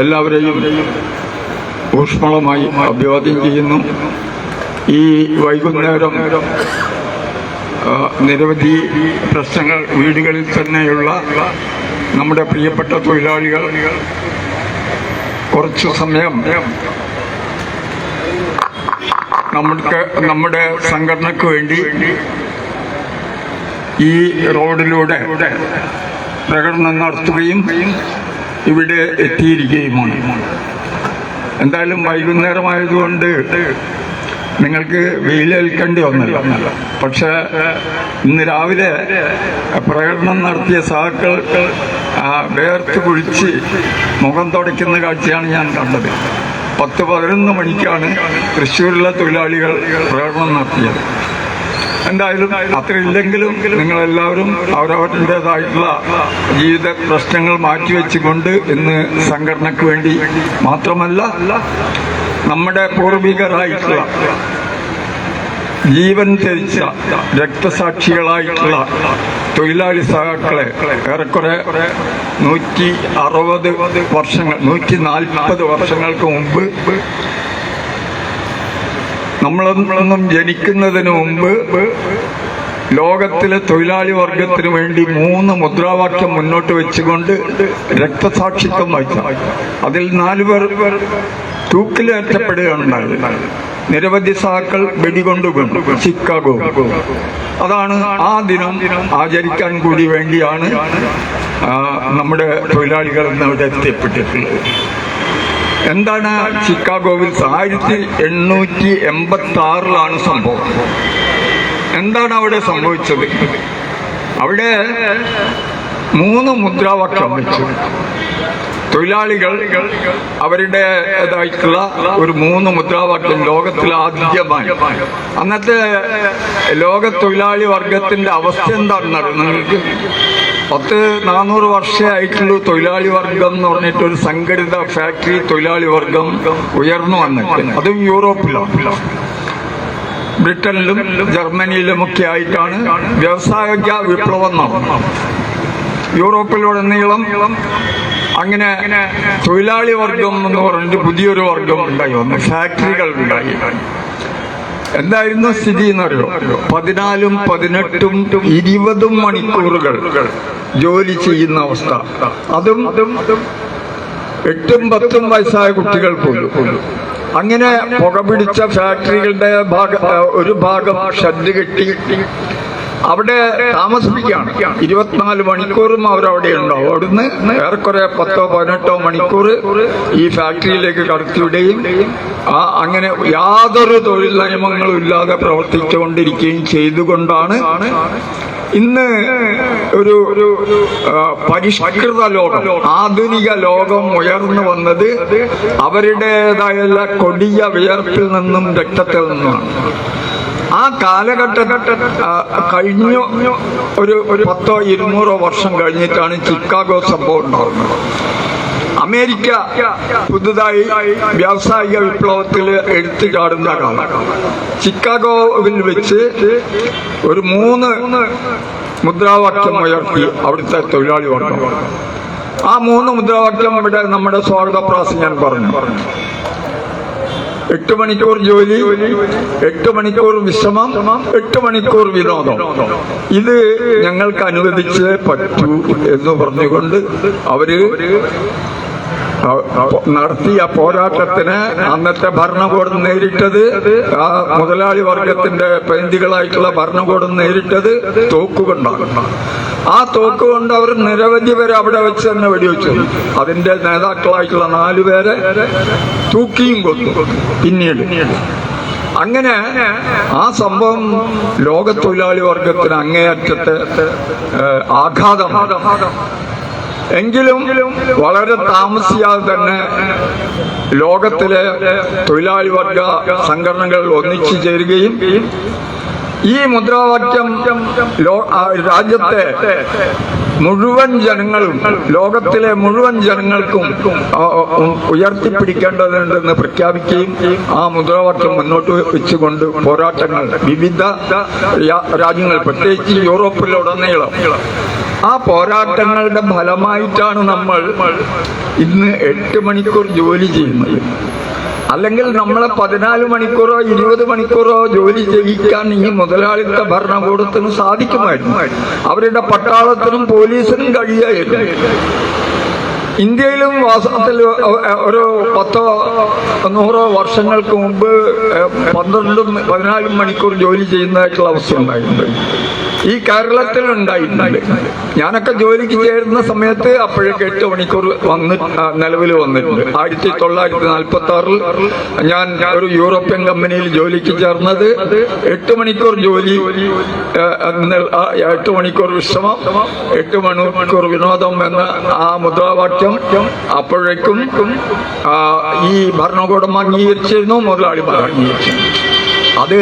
എല്ലാവരെയും ഊഷ്മളമായി അഭിവാദ്യം ചെയ്യുന്നു. ഈ വൈകുന്നേരം നിരവധി പ്രശ്നങ്ങൾ വീടുകളിൽ തന്നെയുള്ള നമ്മുടെ പ്രിയപ്പെട്ട തൊഴിലാളികൾ കുറച്ചു സമയം നമ്മുടെ സംഘടനയ്ക്ക് വേണ്ടി ഈ റോഡിലൂടെ പ്രകടനം നടത്തുകയും ഇവിടെ എത്തിയിരിക്കുകയുമാണ്. എന്തായാലും വൈകുന്നേരമായതുകൊണ്ട് നിങ്ങൾക്ക് വെയിലേൽക്കേണ്ടി വന്നില്ല. പക്ഷെ ഇന്ന് രാവിലെ പ്രകടനം നടത്തിയ സഹാക്കൾ വേർത്ത് കുഴിച്ച് മുഖം തുടയ്ക്കുന്ന കാഴ്ചയാണ് ഞാൻ കണ്ടത്. 10-11 മണിക്കാണ് തൃശ്ശൂരിലെ തൊഴിലാളികൾ പ്രകടനം നടത്തിയത്. എന്തായാലും അത്രയില്ലെങ്കിലും നിങ്ങളെല്ലാവരും അവരവരുടേതായിട്ടുള്ള ജീവിത പ്രശ്നങ്ങൾ മാറ്റിവെച്ചുകൊണ്ട് ഇന്ന് സംഘടനയ്ക്ക് വേണ്ടി മാത്രമല്ല നമ്മുടെ പൂർവികരായിട്ടുള്ള ജീവൻ ത്യജിച്ച രക്തസാക്ഷികളായിട്ടുള്ള തൊഴിലാളി സഹാക്കളെ ഏറെക്കുറെ 160 വർഷങ്ങൾ 140 വർഷങ്ങൾക്ക് മുമ്പ് നമ്മളൊന്നും ജനിക്കുന്നതിന് മുമ്പ് ലോകത്തിലെ തൊഴിലാളി വർഗത്തിനു വേണ്ടി 3 മുദ്രാവാക്യം മുന്നോട്ട് വെച്ചുകൊണ്ട് രക്തസാക്ഷിത്വം വഹിച്ച അതിൽ 4 പേർ തൂക്കിലേറ്റപ്പെടുകയുണ്ടായി. നിരവധി സഹാക്കൾ വെടികൊണ്ടുകൊണ്ടു ചിക്കാഗോ. അതാണ് ആ ദിനം ആചരിക്കാൻ കൂടി വേണ്ടിയാണ് നമ്മുടെ തൊഴിലാളികൾ ഇന്ന് അവിടെ എത്തിപ്പെട്ടിട്ടുള്ളത്. എന്താണ് ചിക്കാഗോവിൽ 1886 സംഭവം. എന്താണ് അവിടെ സംഭവിച്ചത്? അവിടെ 3 മുദ്രാവാക്യം വെച്ചു. തൊഴിലാളികൾ അവരുടേതായിട്ടുള്ള ഒരു 3 മുദ്രാവാക്യം ലോകത്തിൽ ആദ്യമായി. അന്നത്തെ ലോക തൊഴിലാളി വർഗത്തിന്റെ അവസ്ഥ എന്താണെന്നറിയാം നിങ്ങൾക്ക്? 400 വർഷമായിട്ടുള്ള തൊഴിലാളി വർഗം എന്ന് പറഞ്ഞിട്ട് ഒരു സംഘടിത ഫാക്ടറി തൊഴിലാളി വർഗം ഉയർന്നു വന്നിട്ട്, അതും യൂറോപ്പിലാണ്. ബ്രിട്ടനിലും ജർമ്മനിയിലുമൊക്കെ ആയിട്ടാണ് വ്യവസായിക വിപ്ലവം നടന്നത്. യൂറോപ്പിലുടനീളം അങ്ങനെ തൊഴിലാളി വർഗം എന്ന് പറഞ്ഞിട്ട് പുതിയൊരു വർഗം ഉണ്ടായി വന്നു, ഫാക്ടറികൾ ഉണ്ടായി. എന്തായിരുന്നു സ്ഥിതി എന്നറിയോ? 14, 18, 20 മണിക്കൂറുകൾ ജോലി ചെയ്യുന്ന അവസ്ഥ. അതും 8, 10 വയസ്സായ കുട്ടികൾ പോലും. അങ്ങനെ പുകപിടിച്ച ഫാക്ടറികളുടെ ഒരു ഭാഗം ഷെഡ് കെട്ടി അവിടെ താമസിപ്പിക്കുകയാണ്. 24 മണിക്കൂറും അവരവിടെ ഉണ്ടാവും. അവിടുന്ന് ഏറെക്കുറെ 10-18 മണിക്കൂർ ഈ ഫാക്ടറിയിലേക്ക് കടത്തിവിടുകയും അങ്ങനെ യാതൊരു തൊഴിൽ നിയമങ്ങളും ഇല്ലാതെ പ്രവർത്തിച്ചുകൊണ്ടിരിക്കുകയും ചെയ്തുകൊണ്ടാണ് ഇന്ന് ഒരു പരിഷ്കൃത ലോകം, ആധുനിക ലോകം ഉയർന്നു വന്നത്. അവരുടേതായ കൊടിയ വിയർപ്പിൽ നിന്നും രക്തത്തിൽ നിന്നുമാണ്. ആ കാലഘട്ടം കഴിഞ്ഞു ഒരു 100-200 വർഷം കഴിഞ്ഞിട്ടാണ് ചിക്കാഗോ സംഭവം ഉണ്ടാകുന്നത്. അമേരിക്ക പുതുതായി വ്യാവസായിക വിപ്ലവത്തിൽ എടുത്തു ചാടുന്ന കാലം. ചിക്കാഗോവിൽ വെച്ച് ഒരു 3 മുദ്രാവാക്യം ഉയർത്തി അവിടുത്തെ തൊഴിലാളി വർഗം. ആ 3 മുദ്രാവാക്യം ഇവിടെ നമ്മുടെ സ്വാഗത പ്രാസം ഞാൻ പറഞ്ഞു. 8 മണിക്കൂർ ജോലി, 8 മണിക്കൂർ വിശ്രമം, 8 മണിക്കൂർ വിനോദം. ഇത് ഞങ്ങൾക്ക് അനുവദിച്ചേ പറ്റൂ എന്ന് പറഞ്ഞുകൊണ്ട് അവര് നടത്തിയ പോരാട്ടത്തിന് അന്നത്തെ ഭരണകൂടം നേരിട്ടത്, ആ മുതലാളി വർഗത്തിന്റെ പ്രതിനിധികളായിട്ടുള്ള ഭരണകൂടം നേരിട്ടത് തോക്കുകൊണ്ടാണ്. ആ തോക്കുകൊണ്ട് അവർ നിരവധി പേരെ അവിടെ വെച്ച് തന്നെ വെടിവെച്ചു. അതിന്റെ നേതാക്കളായിട്ടുള്ള 4 പേരെ തൂക്കിയും കൊന്നു പിന്നീട്. അങ്ങനെ ആ സംഭവം ലോക തൊഴിലാളി വർഗത്തിന് അങ്ങേയറ്റത്തെ ആഘാതം. എങ്കിലും വളരെ താമസിയാതെ തന്നെ ലോകത്തിലെ തൊഴിലാളി വർഗ സംഘടനകൾ ഒന്നിച്ചു ചേരുകയും ഈ മുദ്രാവാക്യം രാജ്യത്തെ മുഴുവൻ ജനങ്ങളും, ലോകത്തിലെ മുഴുവൻ ജനങ്ങൾക്കും ഉയർത്തിപ്പിടിക്കേണ്ടതുണ്ടെന്ന് പ്രഖ്യാപിക്കുകയും ആ മുദ്രാവാക്യം മുന്നോട്ട് വെച്ചുകൊണ്ട് പോരാട്ടങ്ങൾ വിവിധ രാജ്യങ്ങൾ, പ്രത്യേകിച്ച് യൂറോപ്പിലുടനീളം ആ പോരാട്ടങ്ങളുടെ ഫലമായിട്ടാണ് നമ്മൾ ഇന്ന് 8 മണിക്കൂർ ജോലി ചെയ്യുന്നത്. അല്ലെങ്കിൽ നമ്മളെ 14 മണിക്കൂറോ 20 മണിക്കൂറോ ജോലി ചെയ്യിക്കാൻ ഈ മുതലാളിത്ത ഭരണകൂടത്തിന് സാധിക്കുമായിരുന്നു. അവരുടെ പട്ടാളത്തിനും പോലീസിനും കഴിയായിരുന്നു. ഇന്ത്യയിലും വാസ്തവത്തിൽ ഒരു 10-100 വർഷങ്ങൾക്ക് മുമ്പ് 12-14 മണിക്കൂർ ജോലി ചെയ്യുന്നതായിട്ടുള്ള അവസ്ഥ ഉണ്ടായിട്ടുണ്ട്. ഈ കേരളത്തിൽ ഉണ്ടായിട്ടുണ്ട്. ഞാനൊക്കെ ജോലിക്ക് ചേരുന്ന സമയത്ത് അപ്പോഴേക്ക് 8 മണിക്കൂർ നിലവിൽ വന്നിട്ടുണ്ട്. 1946 ഞാൻ ഒരു യൂറോപ്യൻ കമ്പനിയിൽ ജോലിക്ക് ചേർന്നത് 8 മണിക്കൂർ ജോലി, 8 മണിക്കൂർ വിശ്രമം, 8 മണിക്കൂർ വിനോദം എന്ന ആ മുദ്രാവാക്യം അപ്പോഴേക്കും ഈ ഭരണകൂടം അംഗീകരിച്ചിരുന്നു, മുതലാളിമാർ അംഗീകരിച്ചിരുന്നു. അത്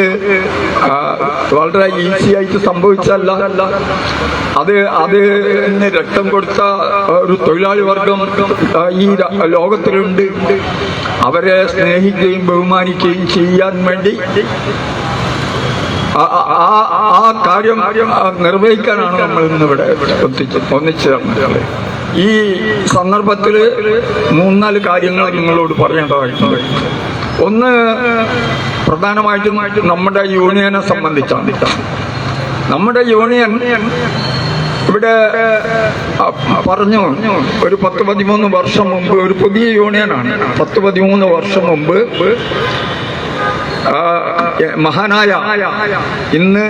വളരെ ഈസി ആയിട്ട് സംഭവിച്ചല്ല. അതിന് രക്തം കൊടുത്ത ഒരു തൊഴിലാളി വർഗം ഈ ലോകത്തിലുണ്ട്. അവരെ സ്നേഹിക്കുകയും ബഹുമാനിക്കുകയും ചെയ്യാൻ വേണ്ടി ആ കാര്യം നിർവഹിക്കാനാണ് നമ്മൾ ഇന്നിവിടെ ഒന്നിച്ചേർന്നത്. ഈ സന്ദർഭത്തിൽ 3-4 കാര്യങ്ങൾ നിങ്ങളോട് പറയേണ്ടതായിട്ടുണ്ട്. ഒന്ന്, പ്രധാനമായിട്ടും നമ്മുടെ യൂണിയനെ സംബന്ധിച്ചാണ്. നമ്മുടെ യൂണിയൻ ഇവിടെ പറഞ്ഞു ഒരു 10-13 വർഷം മുമ്പ് ഒരു പുതിയ യൂണിയനാണ്. 10-13 വർഷം മുമ്പ് മഹാനായ ഇന്ന്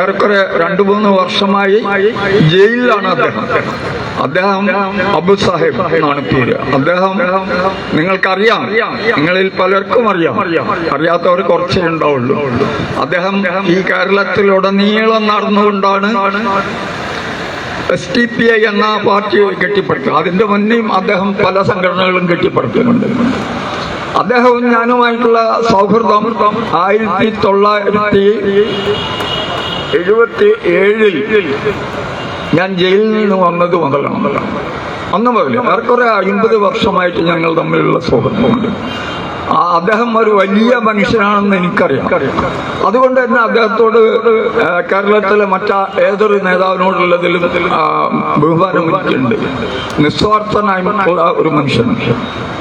ഏറെക്കുറെ 2-3 വർഷമായി ജയിലിലാണ് അദ്ദേഹം അബു സാഹിബ് എന്നാണ് പേര്. അദ്ദേഹം നിങ്ങൾക്കറിയാം, നിങ്ങളിൽ പലർക്കും അറിയാത്തവർ കുറച്ചേ ഉണ്ടാവുള്ളൂ. അദ്ദേഹം ഈ കേരളത്തിലുടനീളം നടന്നുകൊണ്ടാണ് SDPI എന്ന പാർട്ടി കെട്ടിപ്പടുക്കുക. അതിന്റെ മുന്നേയും അദ്ദേഹം പല സംഘടനകളും കെട്ടിപ്പടുക്കുന്നുണ്ട്. അദ്ദേഹവും ഞാനുമായിട്ടുള്ള സൗഹൃദം 1977 ഞാൻ ജയിലിൽ നിന്ന് വന്നത് മുതലാണ്. അന്ന് മുതൽ ഏറെക്കുറെ 50 വർഷമായിട്ട് ഞങ്ങൾ തമ്മിലുള്ള സൗഹൃദമുണ്ട്. അദ്ദേഹം ഒരു വലിയ മനുഷ്യനാണെന്ന് എനിക്കറിയാം. അതുകൊണ്ട് തന്നെ അദ്ദേഹത്തോട് കേരളത്തിലെ ഏതൊരു നേതാവിനോടുള്ളതിലും ബഹുമാനം എനിക്കുണ്ട്. നിസ്വാർത്ഥനായിട്ടുള്ള ഒരു മനുഷ്യൻ.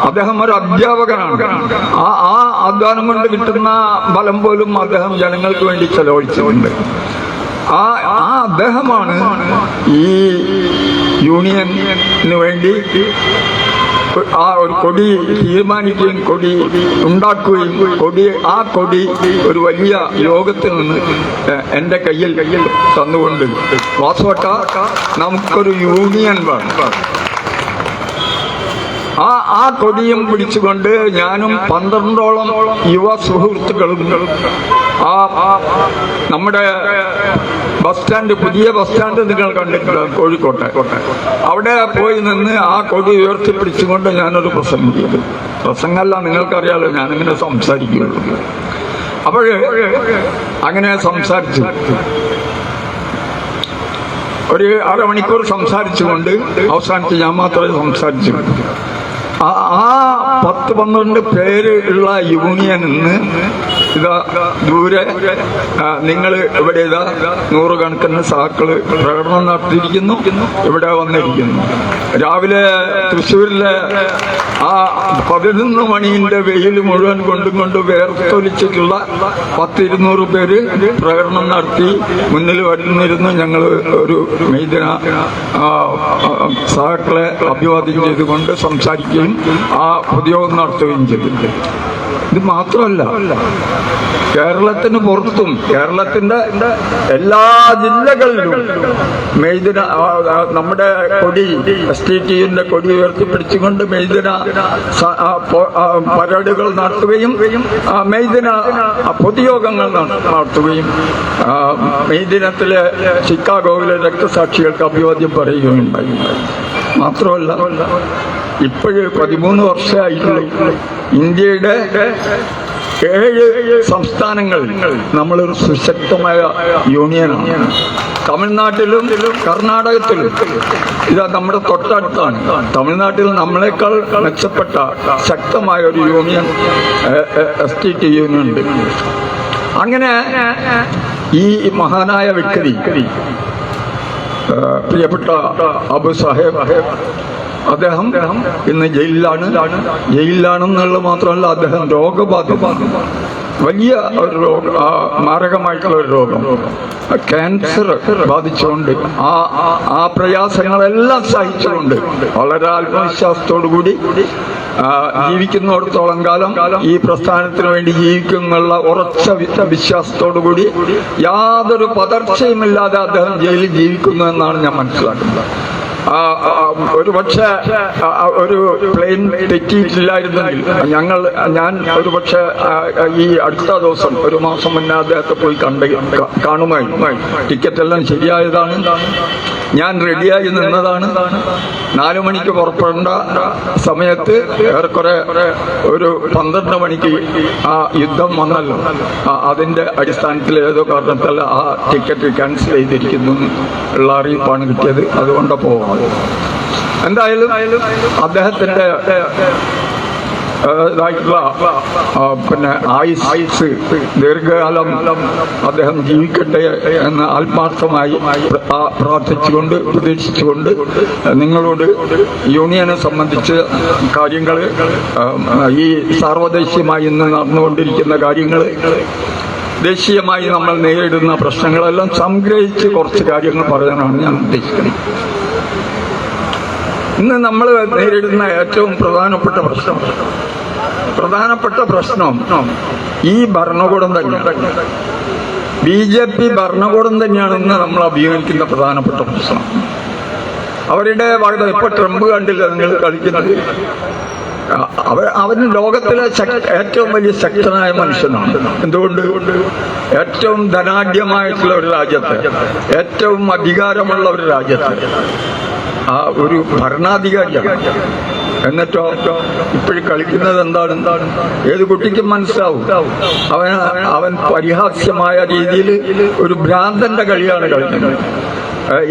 അദ്ദേഹം ഒരു അധ്യാപകനാണ്. ആ അധ്വാനം കൊണ്ട് കിട്ടുന്ന ബലം പോലും അദ്ദേഹം ജനങ്ങൾക്ക് വേണ്ടി ചെലവഴിച്ചിട്ടുണ്ട്. ആ അദ്ദേഹമാണ് ഈ യൂണിയന് വേണ്ടി ആ ഒരു കൊടി തീരുമാനിക്കുകയും കൊടി ഉണ്ടാക്കുകയും ആ കൊടി ഒരു വലിയ യോഗത്തിൽ നിന്ന് എൻ്റെ കയ്യിൽ തന്നുകൊണ്ട്, വാസവട്ട നമുക്കൊരു യൂണിയൻ വേണം. ആ കൊടിയും പിടിച്ചുകൊണ്ട് ഞാനും 12ഓളം യുവ സുഹൃത്തുക്കളും നമ്മുടെ ബസ് സ്റ്റാൻഡ്, പുതിയ ബസ് സ്റ്റാൻഡ് നിങ്ങൾ കണ്ടിട്ടുണ്ട് കോഴിക്കോട്ടെ, അവിടെ പോയി നിന്ന് ആ കൊടി ഉയർത്തിപ്പിടിച്ചുകൊണ്ട് ഞാനൊരു പ്രസംഗം ചെയ്തു. പ്രസംഗമല്ല, നിങ്ങൾക്കറിയാലോ ഞാനിങ്ങനെ സംസാരിക്കുകയുള്ളൂ. അങ്ങനെ സംസാരിച്ചു. ഒരു 1/2 മണിക്കൂർ സംസാരിച്ചുകൊണ്ട് അവസാനത്ത് ഞാൻ മാത്രമേ സംസാരിച്ചു. ആ 10-12 പേര് ഉള്ള യൂണിയനിൽ നിന്ന് ഇതാ ദൂരെ നിങ്ങൾ ഇവിടെ ഇതാ 100 കണക്കിന് സാക്കള് പ്രകടനം നടത്തിയിരിക്കുന്നു, ഇവിടെ വന്നിരിക്കുന്നു. രാവിലെ തൃശ്ശൂരിലെ ആ 11 മണിന്റെ വെയിൽ മുഴുവൻ കൊണ്ടും വേർത്തൊലിച്ചിട്ടുള്ള 100-200 പേര് പ്രകടനം നടത്തി മുന്നിൽ വരുന്നിരുന്നു. ഞങ്ങൾ ഒരു മെയ്ദിന സാക്കളെ അഭിവാദ്യം ചെയ്തുകൊണ്ട് സംസാരിക്കുകയും ആ പൊതുയോഗം നടത്തുകയും ചെയ്തിട്ടുണ്ട്. ഇത് മാത്രമല്ല, കേരളത്തിന് പുറത്തും കേരളത്തിന്റെ എല്ലാ ജില്ലകളിലും മെയ്ദിന നമ്മുടെ കൊടി, STTUവിന്റെ കൊടി ഉയർത്തിപ്പിടിച്ചുകൊണ്ട് മെയ്ദിന പരേഡുകൾ നടത്തുകയും മെയ്ദിന പൊതുയോഗങ്ങൾ നടത്തുകയും മെയ്ദിനത്തിലെ ചിക്കാഗോയിലെ രക്തസാക്ഷികൾക്ക് അഭിവാദ്യം പറയുകയുണ്ടായി. മാത്രമല്ല, ഇപ്പോഴ് 13 വർഷമായിട്ടുള്ള ഇന്ത്യയുടെ 7 സംസ്ഥാനങ്ങളിൽ നമ്മളൊരു സുശക്തമായ യൂണിയനാണ്. തമിഴ്നാട്ടിലും കർണാടകത്തിലും ഇതാ നമ്മുടെ തൊട്ടടുത്താണ്. തമിഴ്നാട്ടിൽ നമ്മളെക്കാൾ മെച്ചപ്പെട്ട ശക്തമായ ഒരു യൂണിയൻ STTUവിനുണ്ട്. അങ്ങനെ ഈ മഹാനായ വ്യക്തി പ്രിയപ്പെട്ട അബു സാഹേബ് അദ്ദേഹം ഇന്ന് ജയിലിലാണെന്നുള്ളത് മാത്രമല്ല, അദ്ദേഹം രോഗബാധിതമാണ്. വലിയ ഒരു രോഗം, മാരകമായിട്ടുള്ള ഒരു രോഗം, ക്യാൻസർ ബാധിച്ചുകൊണ്ട് ആ പ്രയാസങ്ങളെല്ലാം സഹിച്ചുകൊണ്ട് വളരെ ആത്മവിശ്വാസത്തോടു കൂടി ജീവിക്കുന്നിടത്തോളം കാലം ഈ പ്രസ്ഥാനത്തിന് വേണ്ടി ജീവിക്കുന്നുള്ള ഉറച്ച വിശ്വാസത്തോടു കൂടി യാതൊരു പതർച്ചയുമില്ലാതെ അദ്ദേഹം ജയിലിൽ ജീവിക്കുന്നു എന്നാണ് ഞാൻ മനസ്സിലാക്കുന്നത്. ഒരു പക്ഷേ ഒരു പ്ലെയിൻ തെറ്റിയിട്ടില്ലായിരുന്നെങ്കിൽ ഞാൻ ഒരു പക്ഷേ ഈ അടുത്ത ദിവസം ഒരു മാസം മുന്നേ അദ്ദേഹത്തെ പോയി കാണുമായിരുന്നു. ടിക്കറ്റെല്ലാം ശരിയായതാണ്, ഞാൻ റെഡിയായി നിന്നതാണ്. 4 മണിക്ക് പുറപ്പെടേണ്ട സമയത്ത് ഏറെക്കുറെ ഒരു 12 മണിക്ക് ആ യുദ്ധം വന്നല്ലോ. അതിന്റെ അടിസ്ഥാനത്തിൽ ഏതോ കാരണത്തല്ല ആ ടിക്കറ്റ് ക്യാൻസൽ ചെയ്തിരിക്കുന്നു ഉള്ള അറിയിപ്പാണ് കിട്ടിയത്. അതുകൊണ്ട് പോകുന്നത്. എന്തായാലും അദ്ദേഹത്തിന്റെ പിന്നെ ആയുസ് ദീർഘകാലം അദ്ദേഹം ജീവിക്കട്ടെ എന്ന് ആത്മാർത്ഥമായി പ്രാർത്ഥിച്ചുകൊണ്ട് പ്രതീക്ഷിച്ചുകൊണ്ട് നിങ്ങളോട് യൂണിയനെ സംബന്ധിച്ച് കാര്യങ്ങൾ, ഈ സാർവദേശീയമായി ഇന്ന് നടന്നുകൊണ്ടിരിക്കുന്ന കാര്യങ്ങൾ, ദേശീയമായി നമ്മൾ നേരിടുന്ന പ്രശ്നങ്ങളെല്ലാം സംഗ്രഹിച്ച് കുറച്ച് കാര്യങ്ങൾ പറയാനാണ് ഞാൻ ഉദ്ദേശിക്കുന്നത്. ഇന്ന് നമ്മൾ നേരിടുന്ന ഏറ്റവും പ്രധാനപ്പെട്ട പ്രശ്നം ഈ ഭരണകൂടം തന്നെയാണ്. BJP ഭരണകൂടം തന്നെയാണെന്ന് നമ്മൾ അഭിമുഖീകരിക്കുന്ന പ്രധാനപ്പെട്ട പ്രശ്നം. അവരുടെ ഇപ്പൊ ട്രംപ് കണ്ടില്ല നിങ്ങൾ കളിക്കുന്നത്. അവന് ലോകത്തിലെ ഏറ്റവും വലിയ ശക്തനായ മനുഷ്യനാണ്. എന്തുകൊണ്ട്? ഏറ്റവും ധനാഢ്യമായിട്ടുള്ള ഒരു രാജ്യത്ത്, ഏറ്റവും അധികാരമുള്ള ഒരു രാജ്യത്ത് ആ ഒരു ഭരണാധികാരിയാണ്. എന്നിട്ടോ ഇപ്പോഴും കളിക്കുന്നത് എന്താണ്? ഏത് കുട്ടിക്കും മനസ്സിലാവും. അവൻ പരിഹാസ്യമായ രീതിയിൽ ഒരു ഭ്രാന്തന്റെ കളിയാണ് കളിക്കുന്നത്.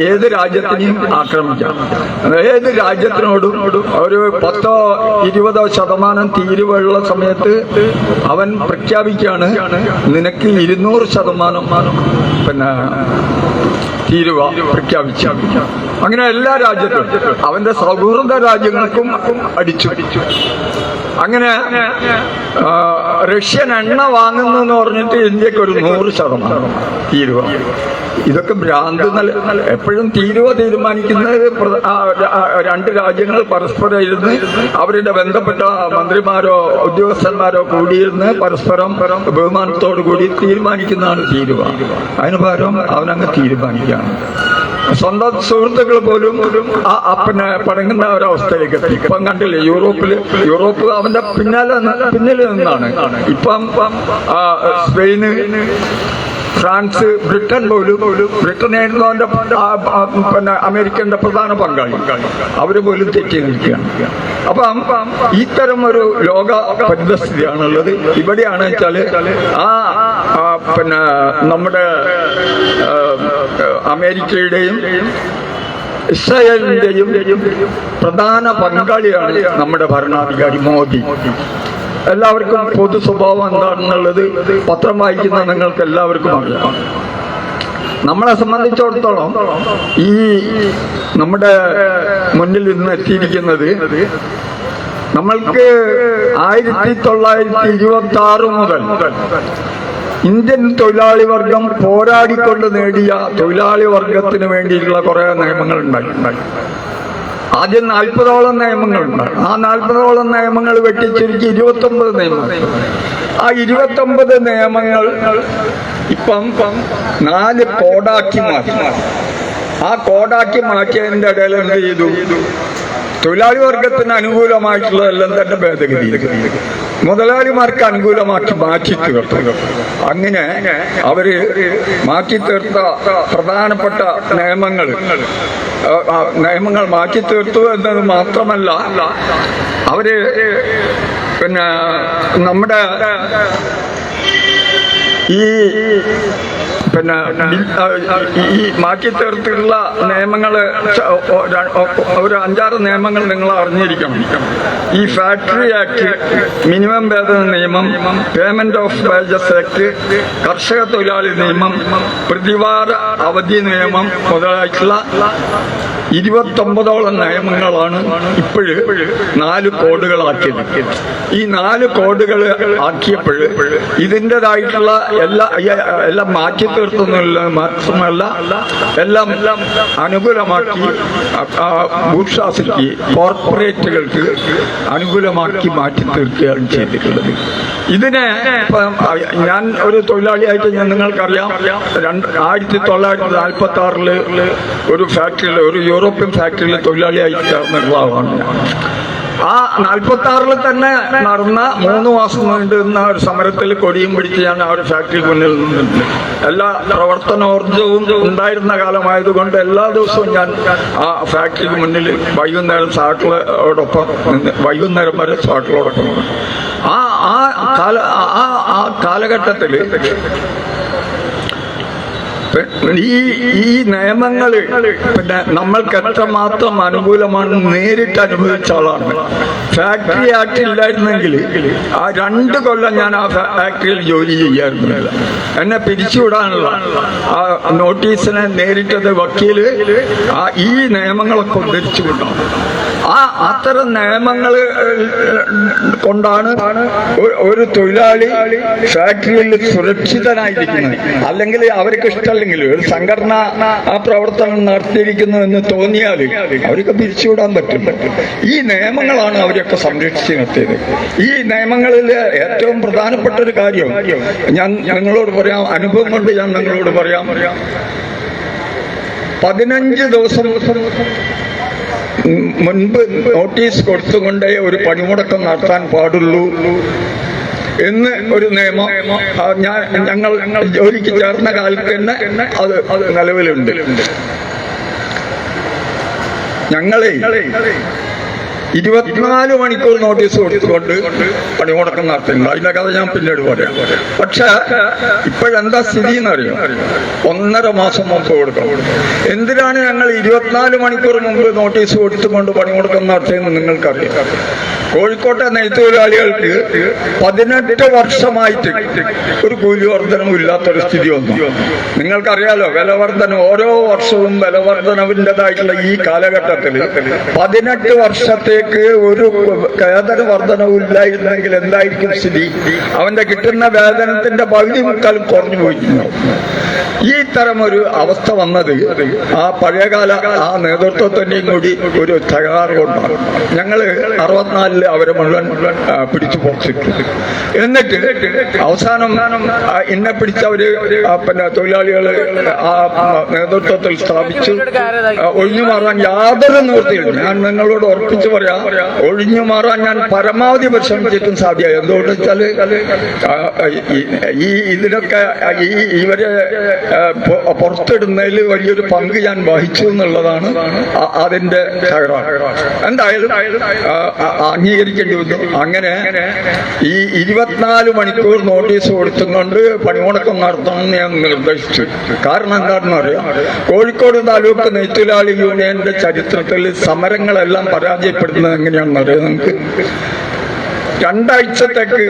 ഏത് രാജ്യത്തിനെയും ആക്രമിക്കാം. ഏത് രാജ്യത്തിനോടും ഒരു 10-20% തീരുവയുള്ള സമയത്ത് അവൻ പ്രഖ്യാപിക്കുകയാണ്, നിനക്ക് 200% പിന്നെ തീരുവ പ്രഖ്യാപിച്ചു. അങ്ങനെ എല്ലാ രാജ്യത്തും അവന്റെ സൗഹൃദ രാജ്യങ്ങൾക്കും അടിച്ചു. അങ്ങനെ റഷ്യൻ എണ്ണ വാങ്ങുന്നെന്ന് പറഞ്ഞിട്ട് ഇന്ത്യക്ക് ഒരു 100% തീരുവ. ഇതൊക്കെ ഭ്രാന്ത്. എപ്പോഴും തീരുവ തീരുമാനിക്കുന്നത് 2 രാജ്യങ്ങൾ പരസ്പരം ഇരുന്ന് അവരുടെ ബന്ധപ്പെട്ട മന്ത്രിമാരോ ഉദ്യോഗസ്ഥന്മാരോ കൂടിയിരുന്ന് പരസ്പരം ബഹുമാനത്തോടു കൂടി തീരുമാനിക്കുന്നതാണ് തീരുവ. അതിന് പകരം അവനങ്ങ് തീരുമാനിക്കുകയാണ്. സ്വന്തം സുഹൃത്തുക്കൾ പോലും പിന്നെ പടങ്ങുന്ന ഒരവസ്ഥയിലേക്ക് എത്തി. ഇപ്പം കണ്ടില്ലേ യൂറോപ്പ് അവന്റെ പിന്നിൽ നിന്നാണ്. ഇപ്പം സ്പെയിന്, ഫ്രാൻസ്, ബ്രിട്ടൻ ബ്രിട്ടനായിരുന്നു അവന്റെ പിന്നെ അമേരിക്കന്റെ പ്രധാന പങ്കാളി. അവര് പോലും തെറ്റി നിൽക്കുകയാണ്. അപ്പം ഇത്തരം ഒരു ലോക പരിതസ്ഥിതിയാണുള്ളത്. ഇവിടെയാണ് വെച്ചാല് പിന്നെ നമ്മുടെ അമേരിക്കയുടെയും ഇസ്രായേലിന്റെയും പ്രധാന പങ്കാളിയാണ് നമ്മുടെ ഭരണാധികാരി മോദി. എല്ലാവർക്കും പൊതു സ്വഭാവം എന്താണെന്നുള്ളത് പത്രം വായിക്കുന്ന നിങ്ങൾക്ക് എല്ലാവർക്കും അറിയാം. നമ്മളെ സംബന്ധിച്ചിടത്തോളം ഈ നമ്മുടെ മുന്നിൽ നിന്ന് എത്തിയിരിക്കുന്നത് നമ്മൾക്ക് 1926 മുതൽ ഇന്ത്യൻ തൊഴിലാളി വർഗം പോരാടിക്കൊണ്ട് നേടിയ തൊഴിലാളി വർഗത്തിന് വേണ്ടിയിട്ടുള്ള കുറെ നിയമങ്ങൾ ഉണ്ടായി. ആദ്യം 40ഓളം നിയമങ്ങളുണ്ട്. ആ 40ഓളം നിയമങ്ങൾ വെട്ടിച്ചുരുക്കി 29 നിയമങ്ങൾ. ആ 29 നിയമങ്ങൾ ഇപ്പം 4 കോഡാക്കി മാറ്റി. ആ കോഡാക്കി മാറ്റിയതിന്റെ ഇടയിൽ എന്ത് ചെയ്തു? തൊഴിലാളി വർഗത്തിന് അനുകൂലമായിട്ടുള്ളതെല്ലാം തന്നെ ഭേദഗതി മുതലാളിമാർക്ക് അനുകൂലമാക്കി മാറ്റി തീർത്തു. അങ്ങനെ അവര് മാറ്റി തീർത്ത പ്രധാനപ്പെട്ട നിയമങ്ങൾ മാറ്റി തീർത്തു എന്നത് മാത്രമല്ല, അവര് നമ്മുടെ ഈ പിന്നെ ഈ മാറ്റി തീർത്തിട്ടുള്ള നിയമങ്ങൾ ഒരു 5-6 നിയമങ്ങൾ നിങ്ങൾ അറിഞ്ഞിരിക്കണം. ഈ ഫാക്ടറി ആക്ട്, മിനിമം വേതന നിയമം, പേയ്മെന്റ് ഓഫ് വേജസ് ആക്ട്, കർഷക തൊഴിലാളി നിയമം, പ്രതിവാര അവധി നിയമം മുതലായിട്ടുള്ള 29ഓളം നിയമങ്ങളാണ് ഇപ്പോഴ് 4 കോഡുകളാക്കിയത്. ഈ 4 കോഡുകൾ ആക്കിയപ്പോൾ ഇതിൻ്റെതായിട്ടുള്ള എല്ലാം മാറ്റി തീർത്തുന്നില്ല, മാത്രമല്ല എല്ലാം അനുകൂലമാക്കി ഭൂഷാസിക്ക് കോർപ്പറേറ്റുകൾക്ക് അനുകൂലമാക്കി മാറ്റി തീർക്കുകയാണ് ചെയ്തിട്ടുള്ളത്. ഇതിനെ ഞാൻ ഒരു തൊഴിലാളിയായിട്ട് നിങ്ങൾക്കറിയാം, 1946 ഒരു ഫാക്ടറിയിൽ, ഒരു യൂറോപ്യൻ ഫാക്ടറിയിൽ തൊഴിലാളിയായി ചേർന്നിട്ടുള്ള ആളാണ് ഞാൻ. ആ 46 തന്നെ നടന്ന 3 മാസം നീണ്ടുന്ന ഒരു സമരത്തിൽ കൊടിയും പിടിച്ച് ഞാൻ ആ ഒരു ഫാക്ടറി മുന്നിൽ നിന്നിട്ടുണ്ട്. എല്ലാ പ്രവർത്തനോർജവും ഉണ്ടായിരുന്ന കാലമായതുകൊണ്ട് എല്ലാ ദിവസവും ഞാൻ ആ ഫാക്ടറിക്ക് മുന്നിൽ വൈകുന്നേരം സാക്കളോടൊപ്പം വൈകുന്നേരം വരെ സാക്കളോടൊപ്പം ആ കാലഘട്ടത്തിൽ ഈ നിയമങ്ങള് പിന്നെ നമ്മൾക്ക് എത്രമാത്രം അനുകൂലമാണ് നേരിട്ട് അനുഭവിച്ച ആളാണ്. ഫാക്ടറി ആക്ട് ഇല്ലായിരുന്നെങ്കിൽ ആ 2 കൊല്ലം ഞാൻ ആ ഫാക്ടറിയിൽ ജോലി ചെയ്യാറുന്നില്ല. എന്നെ പിരിച്ചുവിടാനുള്ള ആ നോട്ടീസിനെ നേരിട്ടത് വക്കീല് ഈ നിയമങ്ങളൊക്കെ ഉദ്ധരിച്ചുകൊണ്ടാണ്. അത്തരം നിയമങ്ങൾ കൊണ്ടാണ് ഒരു തൊഴിലാളി ഫാക്ടറിയിൽ സുരക്ഷിതനായിരിക്കുന്നത്. അല്ലെങ്കിൽ അവർക്ക് ഇഷ്ടമല്ലെങ്കിൽ ഒരു സംഘടന ആ പ്രവർത്തനം നടത്തിയിരിക്കുന്നു എന്ന് തോന്നിയാൽ അവർക്ക് പിരിച്ചുവിടാൻ പറ്റും. ഈ നിയമങ്ങളാണ് അവരൊക്കെ സംരക്ഷിച്ച് നിർത്തിയത്. ഈ നിയമങ്ങളിൽ ഏറ്റവും പ്രധാനപ്പെട്ട ഒരു കാര്യം ഞാൻ നിങ്ങളോട് പറയാം, അനുഭവം കൊണ്ട് ഞാൻ നിങ്ങളോട് പറയാം. 15 ദിവസം മുൻപ് നോട്ടീസ് കൊടുത്തുകൊണ്ടേ ഒരു പണിമുടക്കം നടത്താൻ പാടുള്ളൂ എന്ന് ഒരു നിയമം ഞങ്ങൾ ജോലിക്ക് ചേർന്ന കാലത്ത് തന്നെ അത് നിലവിലുണ്ട്. ഞങ്ങളെ 24 മണിക്കൂർ നോട്ടീസ് കൊടുത്തുകൊണ്ട് പണിമുടക്കം നടത്തുന്നുണ്ട്. അതിന്റെ കഥ ഞാൻ പിന്നീട് പറയാം. പക്ഷെ ഇപ്പോഴെന്താ സ്ഥിതി എന്നറിയാം, 1.5 മാസം മുമ്പ് കൊടുക്കണം. എന്തിനാണ് ഞങ്ങൾ 24 മണിക്കൂർ മുമ്പ് നോട്ടീസ് കൊടുത്തുകൊണ്ട് പണിമുടക്കം നടത്തിയെന്ന് നിങ്ങൾക്കറിയാം. കോഴിക്കോട്ടെ നെയ്ത്തൊഴിലാളികൾക്ക് 18 വർഷമായിട്ട് ഒരു കൂലി വർധനവും ഇല്ലാത്തൊരു സ്ഥിതി വന്നു. നിങ്ങൾക്കറിയാലോ, വിലവർധന ഓരോ വർഷവും വിലവർധനവിൻ്റെതായിട്ടുള്ള ഈ കാലഘട്ടത്തിൽ 18 വർഷത്തേക്ക് ഒരു വേതന വർധനവും ഇല്ലായിരുന്നെങ്കിൽ എന്തായിരിക്കും സ്ഥിതി? അവന്റെ കിട്ടുന്ന വേതനത്തിന്റെ പകുതി മുക്കാലും കുറഞ്ഞു പോയിട്ടുണ്ടാവും. ഈ തരം ഒരു അവസ്ഥ വന്നത് ആ പഴയകാല ആ നേതൃത്വത്തിന്റെയും കൂടി ഒരു തകരാറ് കൊണ്ടാണ്. ഞങ്ങള് 64 അവരെ മുഴുവൻ പിടിച്ചു പുറത്തിട്ടു. എന്നിട്ട് അവസാനം എന്നെ പിടിച്ചവര് പിന്നെ തൊഴിലാളികള് ആ നേതൃത്വത്തിൽ സ്ഥാപിച്ചു. ഒഴിഞ്ഞു മാറാൻ യാതൊരു നിവൃത്തിയില്ല. ഞാൻ നിങ്ങളോട് ഉറപ്പിച്ചു പറയാം, ഒഴിഞ്ഞു മാറാൻ ഞാൻ പരമാവധി പരിശ്രമിച്ചിട്ടും സാധ്യമായി. എന്തുകൊണ്ട് വെച്ചാല് ഇതിനൊക്കെ ഇവരെ പുറത്തിടുന്നതിൽ വലിയൊരു പങ്ക് ഞാൻ വഹിച്ചു എന്നുള്ളതാണ് അതിന്റെ തകരാറ്. എന്തായാലും അംഗീകരിക്കേണ്ടി വന്നു. അങ്ങനെ ഈ 24 മണിക്കൂർ നോട്ടീസ് കൊടുത്തുകൊണ്ട് പണിമുടക്കം നടത്തണമെന്ന് ഞാൻ നിർദ്ദേശിച്ചു. കാരണം എന്താണെന്ന് അറിയാം, കോഴിക്കോട് താലൂക്ക് നെയ്ത്തൊഴിലാളി യൂണിയന്റെ ചരിത്രത്തിൽ സമരങ്ങളെല്ലാം പരാജയപ്പെടുന്നത് എങ്ങനെയാണെന്ന് അറിയാം. നമുക്ക് 2 ആഴ്ചത്തേക്ക്